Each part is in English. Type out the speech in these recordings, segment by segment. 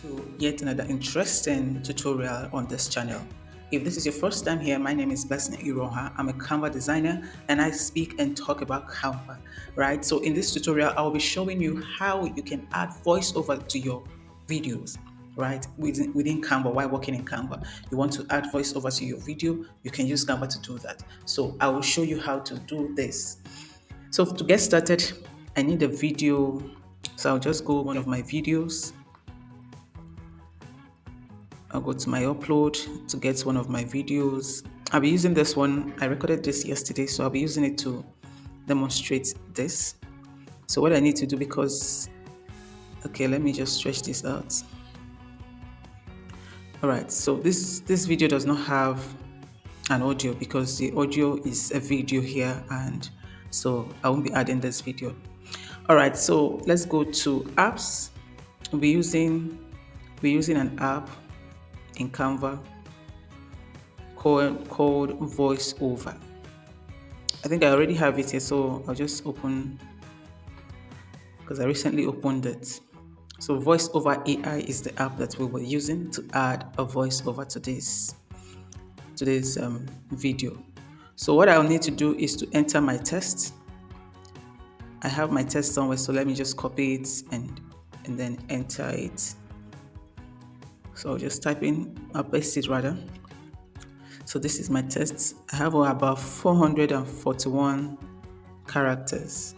To yet another interesting tutorial on this channel. If this is your first time here, my name is Blessing Iroha. I'm a Canva designer and I speak and talk about Canva, right? So in this tutorial, I'll be showing you how you can add voiceover to your videos, right? Within Canva, while working in Canva. You want to add voiceover to your video, you can use Canva to do that. So I will show you how to do this. So to get started, I need a video. So I'll just go one of my videos. I'll go to my upload to get one of my videos. I'll be using this one. I recorded this yesterday, so I'll be using it to demonstrate this. So what I need to do, because, okay, let me just stretch this out. All right, so this video does not have an audio because the audio is a video here, and so I won't be adding this video. All right, so let's go to apps. We'll be using an app in Canva called Voiceover. I think I already have it here, so I'll just open because I recently opened it. So Voiceover AI is the app that we were using to add a voiceover to this video. So what I'll need to do is to enter my text. I have my text somewhere, so let me just copy it and then enter it. So I'll just type in, I'll paste it rather. So this is my text. I have about 441 characters.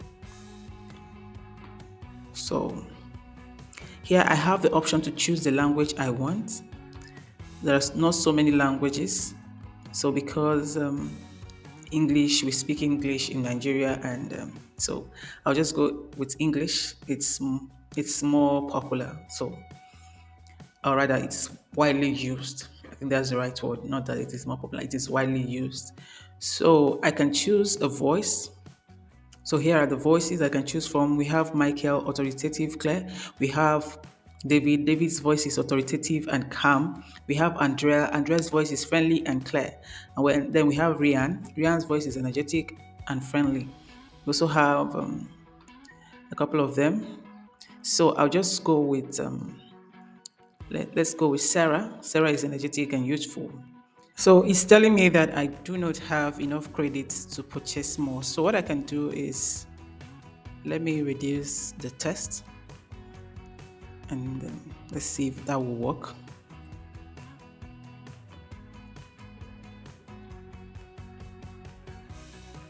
So here I have the option to choose the language I want. There's not so many languages. So because English, we speak English in Nigeria, and so I'll just go with English. It's more popular. So, or rather, it's widely used. I think that's the right word. Not that it is more popular. It is widely used. So I can choose a voice. So here are the voices I can choose from. We have Michael, authoritative, clear. We have David. David's voice is authoritative and calm. We have Andrea. Andrea's voice is friendly and clear. Then we have Rian. Rian's voice is energetic and friendly. We also have a couple of them. So I'll just go with, let's go with Sarah. Sarah is energetic and youthful. So it's telling me that I do not have enough credits to purchase more. So what I can do is, let me reduce the test and let's see if that will work.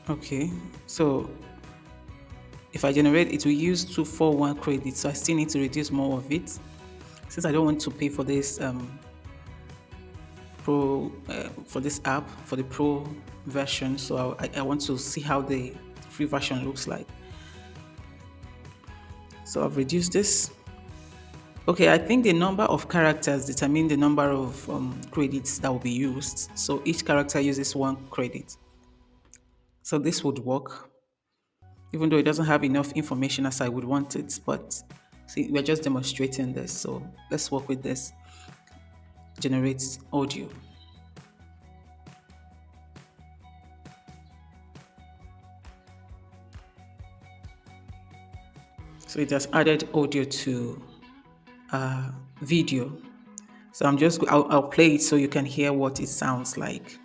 Okay, so if I generate, it will use 241 credits, so I still need to reduce more of it since I don't want to pay for this pro for this app for the pro version. So I want to see how the free version looks like. So I've reduced this. Okay, I think the number of characters determine the number of credits that will be used. So each character uses 1 credit. So this would work, even though it doesn't have enough information as I would want it. But see, we're just demonstrating this. So let's work with this. Generates audio. So it has added audio to video. So I'll play it so you can hear what it sounds like.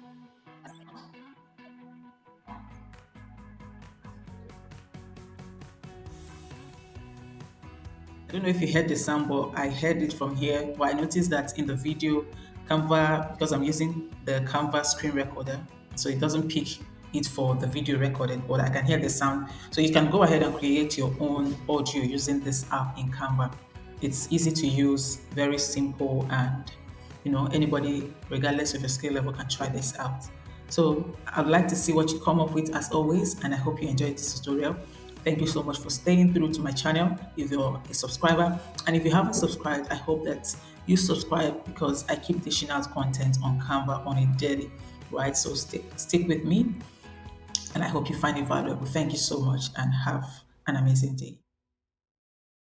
I don't know if you heard the sound, but I heard it from here. But I noticed that in the video, Canva, because I'm using the Canva screen recorder, so it doesn't pick it for the video recording, but I can hear the sound. So you can go ahead and create your own audio using this app in Canva. It's easy to use, very simple, and anybody, regardless of your skill level, can try this out. So I'd like to see what you come up with as always, and I hope you enjoyed this tutorial. Thank you so much for staying through to my channel if you're a subscriber. And if you haven't subscribed, I hope that you subscribe because I keep dishing out content on Canva on a daily, right? So stick with me and I hope you find it valuable. Thank you so much and have an amazing day.